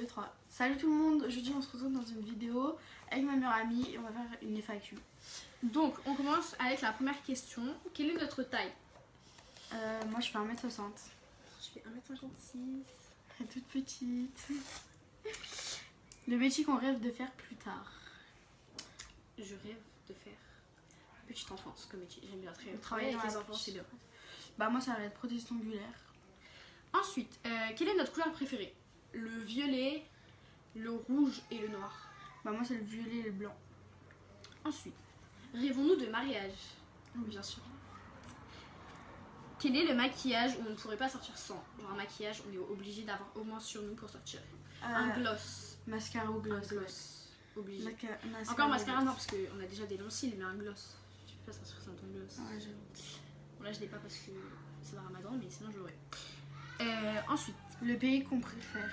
2, 3. Salut tout le monde, aujourd'hui on se retrouve dans une vidéo avec ma meilleure amie et on va faire une FAQ. Donc on commence avec la première question. Quelle est notre taille? Moi je fais 1m60. Je fais 1m56. Toute petite. Le métier qu'on rêve de faire plus tard. Je rêve de faire petite enfance comme métier. J'aime bien travailler avec dans les la enfants, petite- c'est bien. Bah moi ça va être prothèse ongulaire. Ensuite, quelle est notre couleur préférée? Le violet, le rouge et le noir. Bah moi c'est le violet et le blanc. Ensuite, rêvons-nous de mariage? Bien sûr. Quel est le maquillage où on ne pourrait pas sortir sans? Genre un maquillage, on est obligé d'avoir au moins sur nous pour sortir. Un gloss. Mascara ou gloss. Un gloss. Obligé. Mascara Encore ou mascara, gloss. non, parce qu'on a déjà des longs cils, mais un gloss. Tu peux pas sortir sans ton gloss. Ouais, j'avoue. Bon, là, je l'ai pas parce que c'est le ramadan, mais sinon, je l'aurais. Ensuite, Le pays qu'on préfère.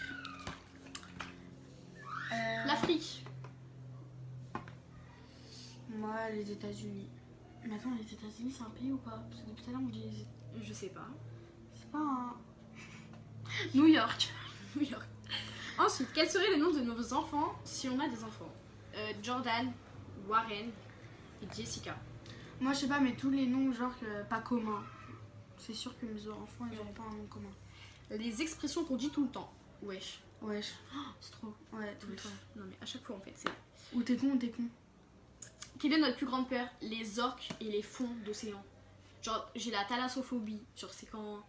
l'Afrique. Moi les États-Unis. Mais attends, les États-Unis c'est un pays ou pas? Parce que depuis tout à l'heure on dit. Je sais pas. C'est pas un. New York. New York. Ensuite, quel serait le nom de nos enfants si on a des enfants? Jordan, Warren et Jessica. Moi je sais pas, mais tous les noms genre pas communs. C'est sûr que mes enfants ils auront pas un nom commun. Les expressions qu'on dit tout le temps. Wesh. Wesh. C'est trop. Ouais, tout le Wesh. temps. Non, mais à chaque fois, en fait, c'est. Ou t'es con ou t'es con. Quelle est notre plus grande peur? Les orques et les fonds d'océan. Genre, j'ai la thalassophobie. Genre, c'est quand.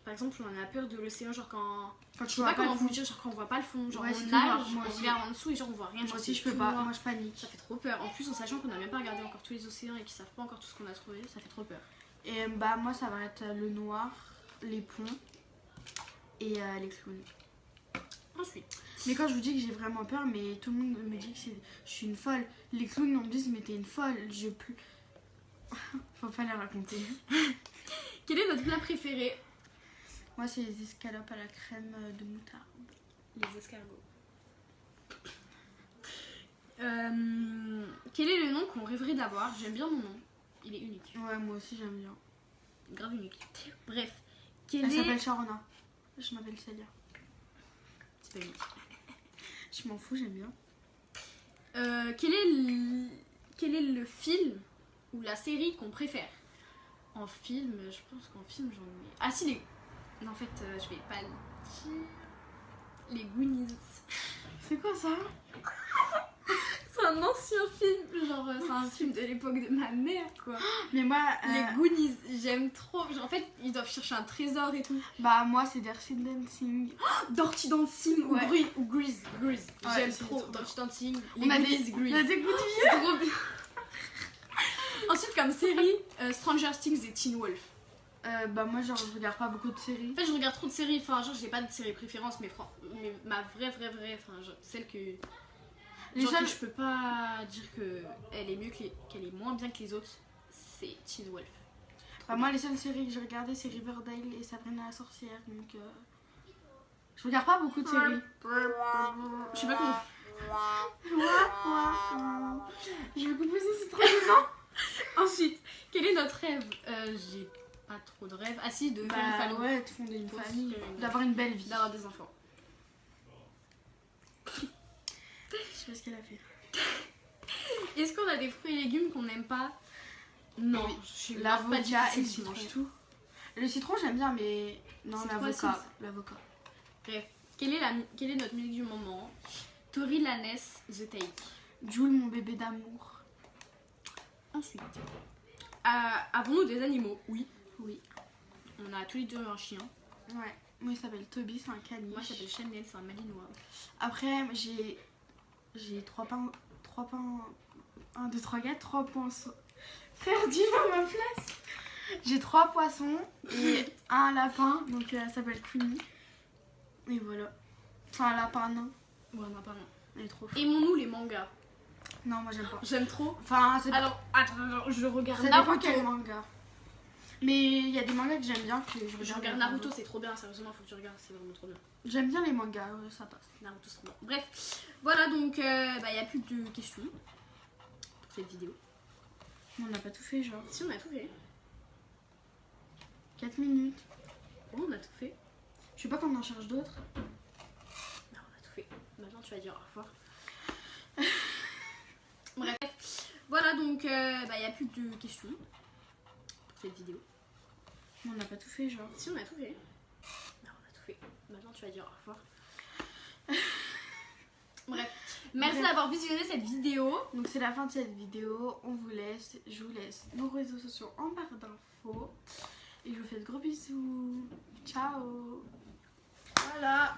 Par exemple, on a peur de l'océan, genre quand. Quand Je tu sais vois pas pas comment le vous fond. dire, genre quand on voit pas le fond. Genre, Ouais, c'est on tout noir, nage, moi on aussi. regarde en dessous et genre on voit rien. Moi genre, aussi c'est je peux tout pas, noir. moi je panique. Ça fait trop peur. En plus, en sachant qu'on n'a même pas regardé encore tous les océans et qu'ils savent pas encore tout ce qu'on a trouvé, ça fait trop peur. Et bah moi ça va être le noir, les ponts et les clowns. Ensuite, Mais quand je vous dis que j'ai vraiment peur, mais tout le monde me dit que je suis une folle. Les clowns on me dit mais t'es une folle, je plus. Faut pas les raconter. quel est notre plat préféré? Moi c'est les escalopes à la crème de moutarde. Les escargots. Quel est le nom qu'on rêverait d'avoir? J'aime bien mon nom. Il est unique. Ouais, moi aussi j'aime bien. Grave unique. Bref. Quel Elle est... s'appelle Sharona. Je m'appelle Célia. C'est pas unique. Je m'en fous, j'aime bien. Quel est le film ou la série qu'on préfère? En film, je pense qu'en film j'en ai... Ah si, les... Non, en fait, je vais pas le dire. Les Goonies. C'est quoi ça? C'est un ancien film, genre c'est un film de l'époque de ma mère quoi. Mais moi, Les Goonies, j'aime trop. Genre, en fait, ils doivent chercher un trésor et tout. bah moi c'est Dirty Dancing. Dirty Dancing Ouais. ou Grease. Grease. Ouais, J'aime c'est trop trop Dirty Dancing. On Les a Goonies, des Grease. on a des goûts de vie. C'est trop bien. Ensuite, comme série, Stranger Things et Teen Wolf. Bah moi genre je regarde pas beaucoup de séries. En fait, je regarde trop de séries. Enfin, genre, j'ai pas de série préférence, mais ma vraie, enfin, genre, celle que. Les Genre seules- que je peux pas dire que elle est mieux qu'elle est moins bien que les autres, c'est Teen Wolf. Bah moi les seules séries que j'ai regardées c'est Riverdale et Sabrina la sorcière donc je regarde pas beaucoup de séries. Je sais pas comment. Je vais couper ça, c'est trop gênant. Ensuite, quel est notre rêve? J'ai pas trop de rêves. Ah si, de faire une Bah famille. ouais, de fonder une Faut famille, se faire une- d'avoir une belle vie. D'avoir des enfants. Je sais pas ce qu'elle a fait. Est-ce qu'on a des fruits et légumes qu'on n'aime pas? Non, Oui. je suis L'avocat pas et le difficile, je citron. mange tout. Le citron j'aime bien mais non C'est trop l'avocat. acide. L'avocat. Bref, quelle est notre musique du moment? Tori Lanez, The Take. Jules mon bébé d'amour. Ensuite, avons-nous des animaux? Oui. Oui. On a tous les deux un chien. Ouais. Moi il s'appelle Toby, c'est un caniche. Moi, je s'appelle Chanel, c'est un malinois. Après j'ai 3 pains. 1, 2, 3, 4, 3 poissons. Frère, dis-moi ma place. J'ai 3 poissons et un lapin, donc elle s'appelle Queenie. Et voilà. C'est un lapin nain. Ouais, non, pardon. Elle est trop fou. Aimons-nous les mangas? Non, moi j'aime pas. J'aime trop. Enfin, c'est Alors, attends, je regarde ça dépend Naruto. quel manga. Mais il y a des mangas que j'aime bien que je Je regarde. regarde Naruto, c'est trop bien, sérieusement, faut que tu regardes, c'est vraiment trop bien. J'aime bien les mangas, ça passe. Naruto, c'est trop bien. Bref, voilà donc, il n'y a plus de questions pour cette vidéo. On n'a pas tout fait, genre. Si, on a tout fait. 4 minutes. Oh, on a tout fait. Je sais pas qu'on en cherche d'autres. Non, on a tout fait. maintenant tu vas dire au revoir. Bref, voilà donc il n'y a plus de questions pour cette vidéo. On n'a pas tout fait, genre. Si, on a tout fait. Non, on a tout fait. Maintenant tu vas dire au revoir. Bref, merci d'avoir visionné cette vidéo. Donc c'est la fin de cette vidéo. On vous laisse. Je vous laisse nos réseaux sociaux en barre d'infos. Et je vous fais de gros bisous. Ciao. Voilà.